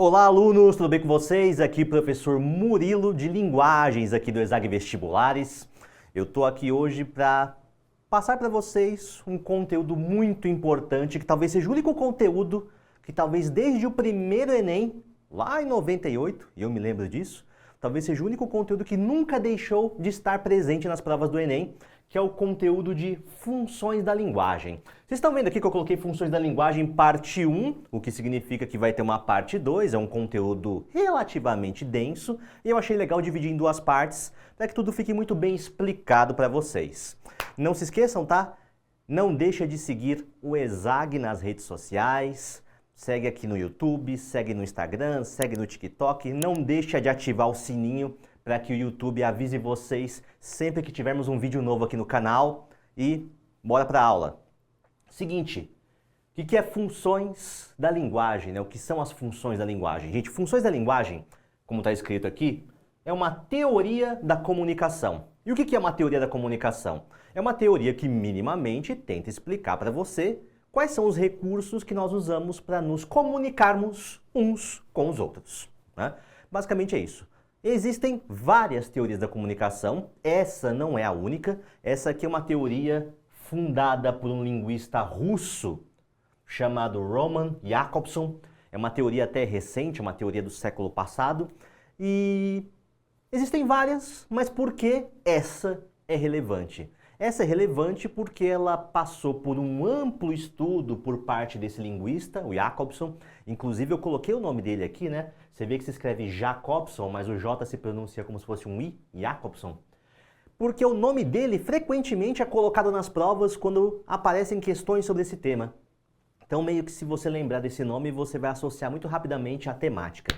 Olá, alunos, tudo bem com vocês? Aqui professor Murilo de Linguagens aqui do ESAG Vestibulares. Eu tô aqui hoje para passar para vocês um conteúdo muito importante, que talvez seja o único conteúdo que talvez desde o primeiro Enem, lá em 98, e eu me lembro disso, talvez seja o único conteúdo que nunca deixou de estar presente nas provas do Enem, que é o conteúdo de funções da linguagem. Vocês estão vendo aqui que eu coloquei funções da linguagem parte 1, o que significa que vai ter uma parte 2, é um conteúdo relativamente denso, e eu achei legal dividir em duas partes, para que tudo fique muito bem explicado para vocês. Não se esqueçam, tá? Não deixa de seguir o ESAG nas redes sociais, segue aqui no YouTube, segue no Instagram, segue no TikTok, não deixa de ativar o sininho para que o YouTube avise vocês sempre que tivermos um vídeo novo aqui no canal. E bora para a aula. Seguinte, o que é funções da linguagem, né? O que são as funções da linguagem? Gente, funções da linguagem, como está escrito aqui, é uma teoria da comunicação. E o que é uma teoria da comunicação? É uma teoria que minimamente tenta explicar para você quais são os recursos que nós usamos para nos comunicarmos uns com os outros, né? Basicamente é isso. Existem várias teorias da comunicação, essa não é a única. Essa aqui é uma teoria fundada por um linguista russo chamado Roman Jakobson. É uma teoria até recente, uma teoria do século passado. E existem várias, mas por que essa é relevante? Essa é relevante porque ela passou por um amplo estudo por parte desse linguista, o Jakobson. Inclusive eu coloquei o nome dele aqui, né? Você vê que se escreve Jacobson, mas o J se pronuncia como se fosse um I, Jakobson. Porque o nome dele frequentemente é colocado nas provas quando aparecem questões sobre esse tema. Então meio que se você lembrar desse nome, você vai associar muito rapidamente à temática.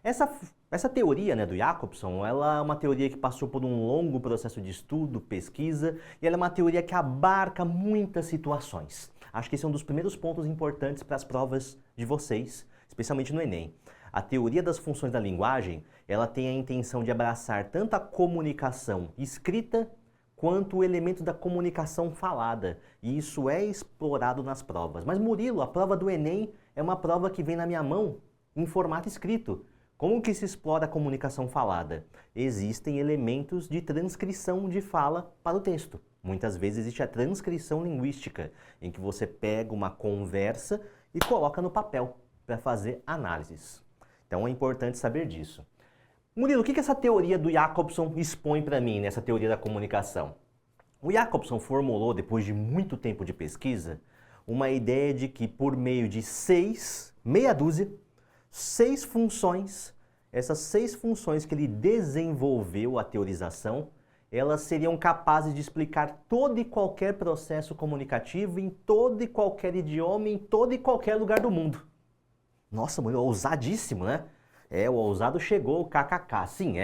Essa teoria, né, do Jakobson, ela é uma teoria que passou por um longo processo de estudo, pesquisa, e ela é uma teoria que abarca muitas situações. Acho que esse é um dos primeiros pontos importantes para as provas de vocês, especialmente no Enem. A teoria das funções da linguagem, ela tem a intenção de abraçar tanto a comunicação escrita quanto o elemento da comunicação falada. E isso é explorado nas provas. Mas Murilo, a prova do Enem é uma prova que vem na minha mão em formato escrito. Como que se explora a comunicação falada? Existem elementos de transcrição de fala para o texto. Muitas vezes existe a transcrição linguística, em que você pega uma conversa e coloca no papel para fazer análises. Então é importante saber disso. Murilo, o que essa teoria do Jakobson expõe para mim nessa teoria da comunicação? O Jakobson formulou, depois de muito tempo de pesquisa, uma ideia de que por meio de meia dúzia, 6 funções, essas 6 funções que ele desenvolveu a teorização, elas seriam capazes de explicar todo e qualquer processo comunicativo em todo e qualquer idioma, em todo e qualquer lugar do mundo. Nossa, mano, ousadíssimo, né? O ousado chegou, kkk. Sim,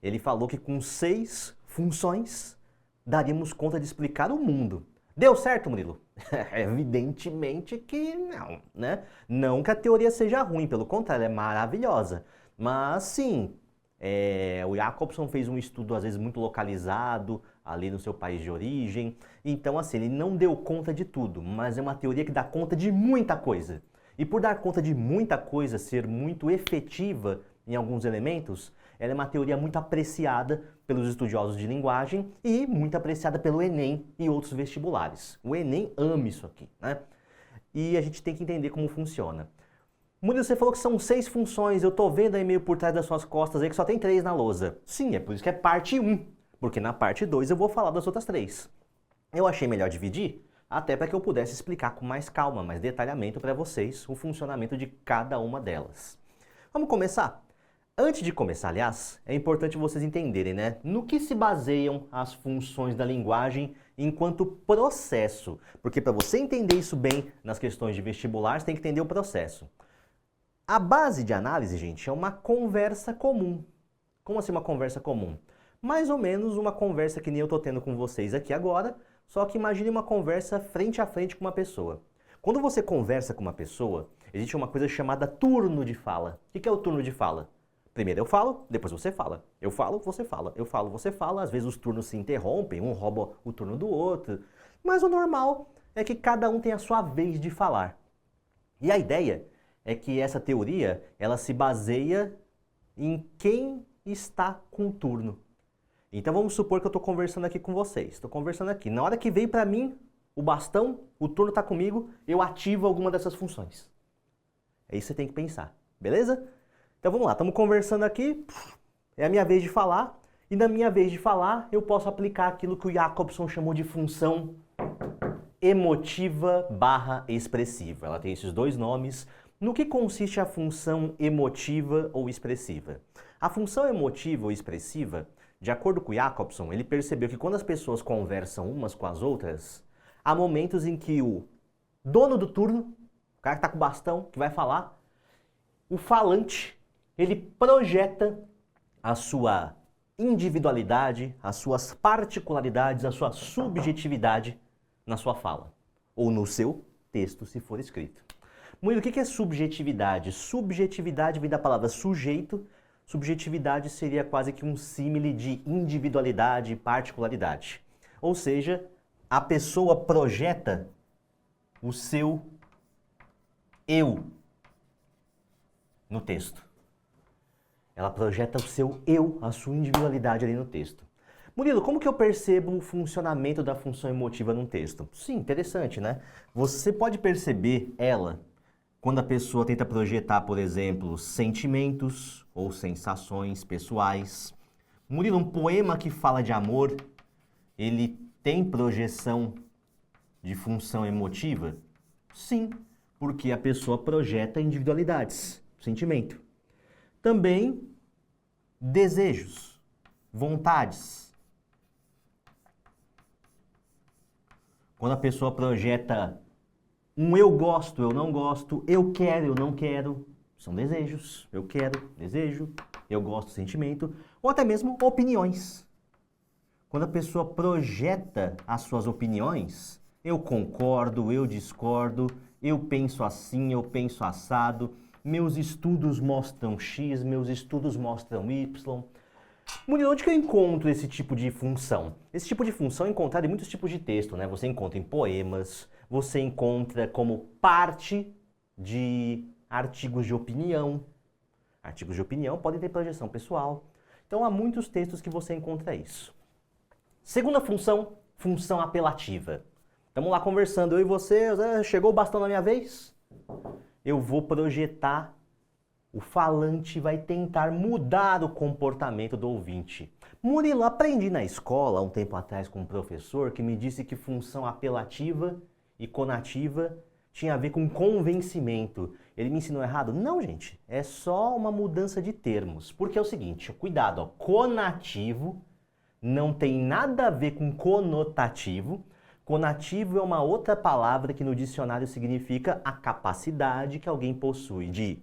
Ele falou que com 6 funções daríamos conta de explicar o mundo. Deu certo, Murilo? Evidentemente que não, né? Não que a teoria seja ruim, pelo contrário, é maravilhosa. Mas sim, o Jakobson fez um estudo às vezes muito localizado ali no seu país de origem. Então assim, ele não deu conta de tudo, mas é uma teoria que dá conta de muita coisa. E por dar conta de muita coisa, ser muito efetiva em alguns elementos, ela é uma teoria muito apreciada pelos estudiosos de linguagem e muito apreciada pelo Enem e outros vestibulares. O Enem ama isso aqui, né? E a gente tem que entender como funciona. Murilo, você falou que são 6 funções, eu tô vendo aí meio por trás das suas costas aí que só tem 3 na lousa. Sim, é por isso que é parte 1, porque na parte 2 eu vou falar das outras 3. Eu achei melhor dividir, até para que eu pudesse explicar com mais calma, mais detalhamento para vocês o funcionamento de cada uma delas. Vamos começar? Antes de começar, aliás, é importante vocês entenderem, né? No que se baseiam as funções da linguagem enquanto processo. Porque para você entender isso bem nas questões de vestibular, você tem que entender o processo. A base de análise, gente, é uma conversa comum. Como assim uma conversa comum? Mais ou menos uma conversa que nem eu tô tendo com vocês aqui agora, só que imagine uma conversa frente a frente com uma pessoa. Quando você conversa com uma pessoa, existe uma coisa chamada turno de fala. O que é o turno de fala? Primeiro eu falo, depois você fala. Eu falo, você fala. Eu falo, você fala. Às vezes os turnos se interrompem, um rouba o turno do outro. Mas o normal é que cada um tem a sua vez de falar. E a ideia é que essa teoria, ela se baseia em quem está com o turno. Então vamos supor que eu estou conversando aqui com vocês. Estou conversando aqui. Na hora que veio para mim o bastão, o turno está comigo, eu ativo alguma dessas funções. É isso que você tem que pensar. Beleza? Então vamos lá. Estamos conversando aqui. É a minha vez de falar. E na minha vez de falar, eu posso aplicar aquilo que o Jacobson chamou de função emotiva / expressiva. Ela tem esses dois nomes. No que consiste a função emotiva ou expressiva? A função emotiva ou expressiva, de acordo com o Jacobson, ele percebeu que quando as pessoas conversam umas com as outras, há momentos em que o dono do turno, o cara que está com o bastão, que vai falar, o falante, ele projeta a sua individualidade, as suas particularidades, a sua subjetividade na sua fala, ou no seu texto, se for escrito. Murilo, o que é subjetividade? Subjetividade vem da palavra sujeito. Subjetividade seria quase que um símile de individualidade e particularidade. Ou seja, a pessoa projeta o seu eu no texto. Ela projeta o seu eu, a sua individualidade ali no texto. Murilo, como que eu percebo o funcionamento da função emotiva num texto? Sim, interessante, né? Você pode perceber ela quando a pessoa tenta projetar, por exemplo, sentimentos ou sensações pessoais. Murilo, um poema que fala de amor, ele tem projeção de função emotiva? Sim, porque a pessoa projeta individualidades, sentimento. Também desejos, vontades. Quando a pessoa projeta um eu gosto, eu não gosto, eu quero, eu não quero, são desejos. Eu quero, desejo, eu gosto, sentimento, ou até mesmo opiniões. Quando a pessoa projeta as suas opiniões, eu concordo, eu discordo, eu penso assim, eu penso assado, meus estudos mostram X, meus estudos mostram Y. Murilo, onde que eu encontro esse tipo de função? Esse tipo de função é encontrado em muitos tipos de texto, né? Você encontra em poemas, você encontra como parte de artigos de opinião. Artigos de opinião podem ter projeção pessoal. Então há muitos textos que você encontra isso. Segunda função, função apelativa. Estamos lá conversando, eu e você, chegou o bastão na minha vez? Eu vou projetar, o falante vai tentar mudar o comportamento do ouvinte. Murilo, aprendi na escola, um tempo atrás, com um professor que me disse que função apelativa e conativa tinha a ver com convencimento. Ele me ensinou errado? Não, gente, é só uma mudança de termos. Porque é o seguinte, cuidado, ó, conativo não tem nada a ver com conotativo. Conativo é uma outra palavra que no dicionário significa a capacidade que alguém possui de,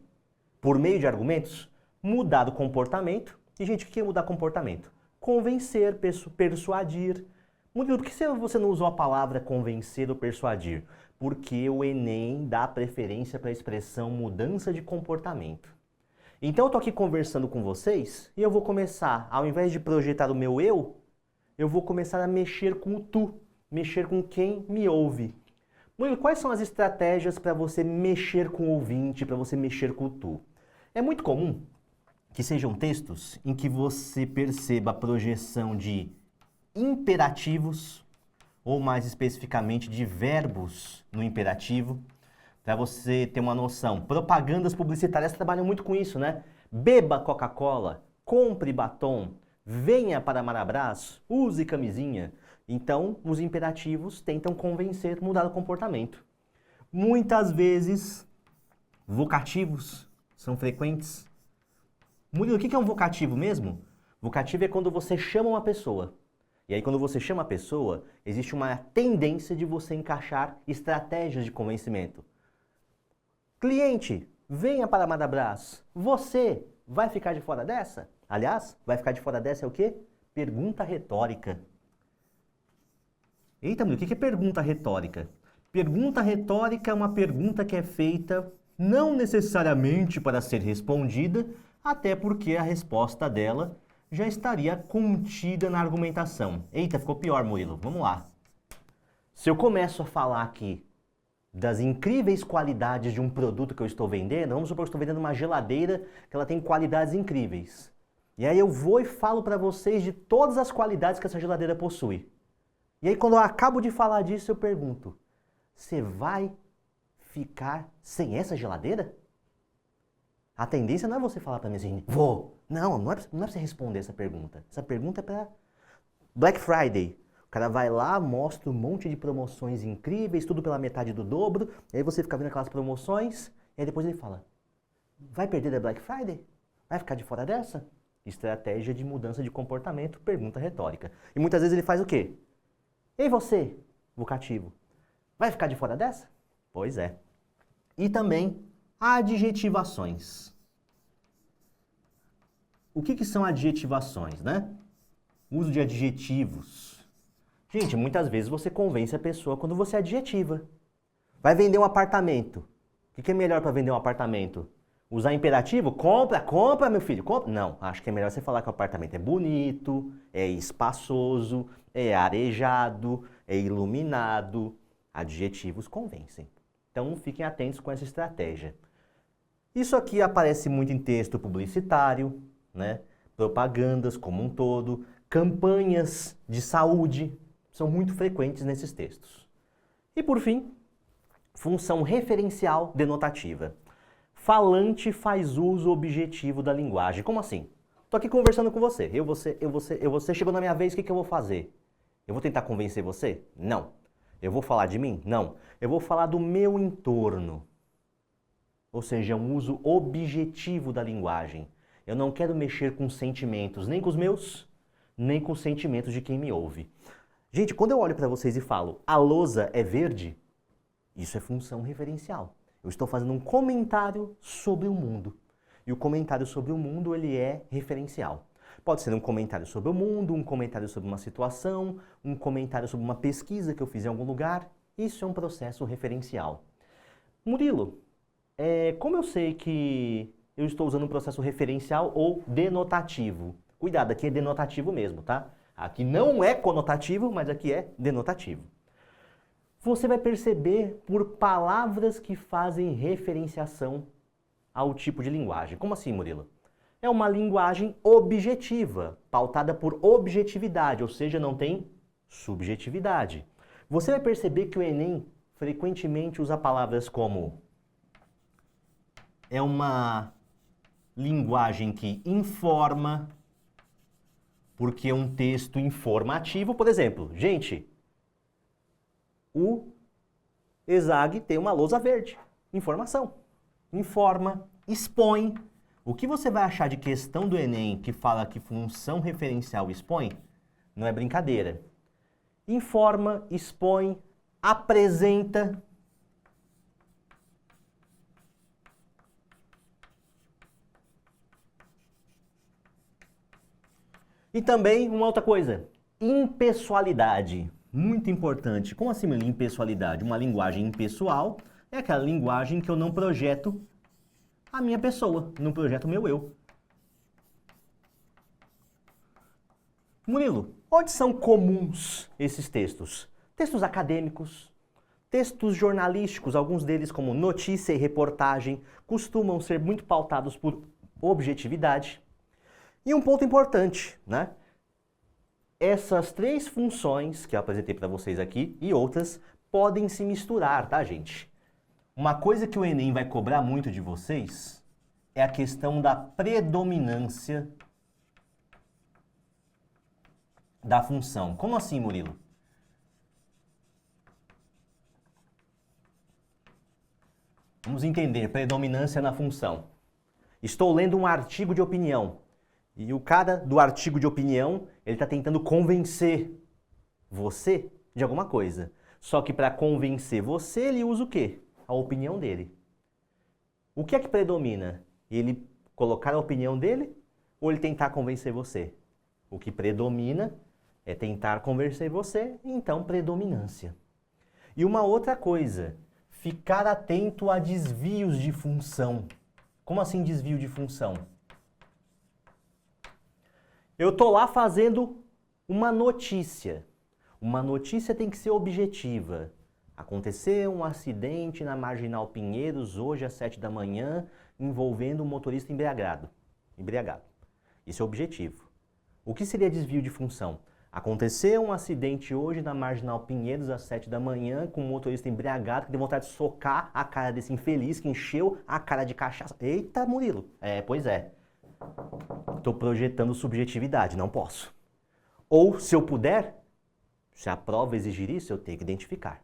por meio de argumentos, mudar o comportamento. E, gente, o que é mudar comportamento? Convencer, persuadir. Murilo, por que você não usou a palavra convencer ou persuadir? Porque o Enem dá preferência para a expressão mudança de comportamento. Então eu tô aqui conversando com vocês e eu vou começar, ao invés de projetar o meu eu vou começar a mexer com o tu, mexer com quem me ouve. Murilo, quais são as estratégias para você mexer com o ouvinte, para você mexer com o tu? É muito comum que sejam textos em que você perceba a projeção de imperativos, ou mais especificamente de verbos no imperativo. Para você ter uma noção, propagandas publicitárias trabalham muito com isso, né? Beba Coca-Cola, compre batom, venha para Marabras, use camisinha. Então, os imperativos tentam convencer, mudar o comportamento. Muitas vezes, vocativos são frequentes. Murilo, o que é um vocativo mesmo? Vocativo é quando você chama uma pessoa. E aí, quando você chama a pessoa, existe uma tendência de você encaixar estratégias de convencimento. Cliente, venha para Marabras. Você vai ficar de fora dessa? Aliás, vai ficar de fora dessa é o quê? Pergunta retórica. Eita, meu, o que é pergunta retórica? Pergunta retórica é uma pergunta que é feita não necessariamente para ser respondida, até porque a resposta dela já estaria contida na argumentação. Eita, ficou pior, Murilo. Vamos lá. Se eu começo a falar aqui das incríveis qualidades de um produto que eu estou vendendo. Vamos supor que eu estou vendendo uma geladeira que ela tem qualidades incríveis. E aí eu vou e falo para vocês de todas as qualidades que essa geladeira possui. E aí quando eu acabo de falar disso, eu pergunto, você vai ficar sem essa geladeira? A tendência não é você falar para mim assim, vou. Não é pra você responder essa pergunta. Essa pergunta é para Black Friday. O cara vai lá, mostra um monte de promoções incríveis, tudo pela metade do dobro, e aí você fica vendo aquelas promoções, e aí depois ele fala, vai perder da Black Friday? Vai ficar de fora dessa? Estratégia de mudança de comportamento, pergunta retórica. E muitas vezes ele faz o quê? Ei você, vocativo, vai ficar de fora dessa? Pois é. E também adjetivações. O que são adjetivações, né? Uso de adjetivos. Gente, muitas vezes você convence a pessoa quando você adjetiva. Vai vender um apartamento. O que é melhor para vender um apartamento? Usar imperativo? Compra, meu filho, compra. Não, acho que é melhor você falar que o apartamento é bonito, é espaçoso, é arejado, é iluminado. Adjetivos convencem. Então fiquem atentos com essa estratégia. Isso aqui aparece muito em texto publicitário, né? Propagandas como um todo, campanhas de saúde, são muito frequentes nesses textos. E por fim, função referencial denotativa. Falante faz uso objetivo da linguagem. Como assim? Estou aqui conversando com você. Você chegou na minha vez, o que eu vou fazer? Eu vou tentar convencer você? Não. Eu vou falar de mim? Não. Eu vou falar do meu entorno. Ou seja, um uso objetivo da linguagem. Eu não quero mexer com sentimentos, nem com os meus, nem com os sentimentos de quem me ouve. Gente, quando eu olho para vocês e falo, a lousa é verde, isso é função referencial. Eu estou fazendo um comentário sobre o mundo. E o comentário sobre o mundo, ele é referencial. Pode ser um comentário sobre o mundo, um comentário sobre uma situação, um comentário sobre uma pesquisa que eu fiz em algum lugar. Isso é um processo referencial. Murilo, como eu sei que eu estou usando um processo referencial ou denotativo? Cuidado, aqui é denotativo mesmo, tá? Aqui não é conotativo, mas aqui é denotativo. Você vai perceber por palavras que fazem referenciação ao tipo de linguagem. Como assim, Murilo? É uma linguagem objetiva, pautada por objetividade, ou seja, não tem subjetividade. Você vai perceber que o Enem frequentemente usa palavras como é uma linguagem que informa, porque é um texto informativo. Por exemplo, gente, o ESAG tem uma lousa verde. Informação. Informa, expõe. O que você vai achar de questão do Enem que fala que função referencial expõe, não é brincadeira. Informa, expõe, apresenta. E também uma outra coisa, impessoalidade, muito importante. Como assim impessoalidade? Uma linguagem impessoal é aquela linguagem que eu não projeto a minha pessoa, não projeto o meu eu. Murilo, onde são comuns esses textos? Textos acadêmicos, textos jornalísticos, alguns deles como notícia e reportagem, costumam ser muito pautados por objetividade. E um ponto importante, né? Essas três funções que eu apresentei para vocês aqui e outras podem se misturar, tá, gente? Uma coisa que o Enem vai cobrar muito de vocês é a questão da predominância da função. Como assim, Murilo? Vamos entender predominância na função. Estou lendo um artigo de opinião. E o cara do artigo de opinião, ele está tentando convencer você de alguma coisa. Só que para convencer você, ele usa o quê? A opinião dele. O que é que predomina? Ele colocar a opinião dele ou ele tentar convencer você? O que predomina é tentar convencer você, então predominância. E uma outra coisa, ficar atento a desvios de função. Como assim desvio de função? Eu estou lá fazendo uma notícia. Uma notícia tem que ser objetiva. Aconteceu um acidente na Marginal Pinheiros hoje às 7 da manhã envolvendo um motorista embriagado. Esse é o objetivo. O que seria desvio de função? Aconteceu um acidente hoje na Marginal Pinheiros às 7 da manhã com um motorista embriagado que deu vontade de socar a cara desse infeliz que encheu a cara de cachaça. Eita, Murilo. Pois é. Estou projetando subjetividade, não posso. Ou, se eu puder, se a prova exigir isso, eu tenho que identificar.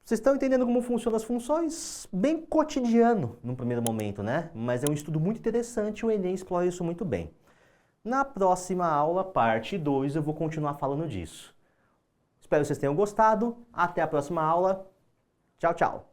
Vocês estão entendendo como funcionam as funções? Bem cotidiano no primeiro momento, né? Mas é um estudo muito interessante e o Enem explora isso muito bem. Na próxima aula, parte 2, eu vou continuar falando disso. Espero que vocês tenham gostado. Até a próxima aula. Tchau, tchau.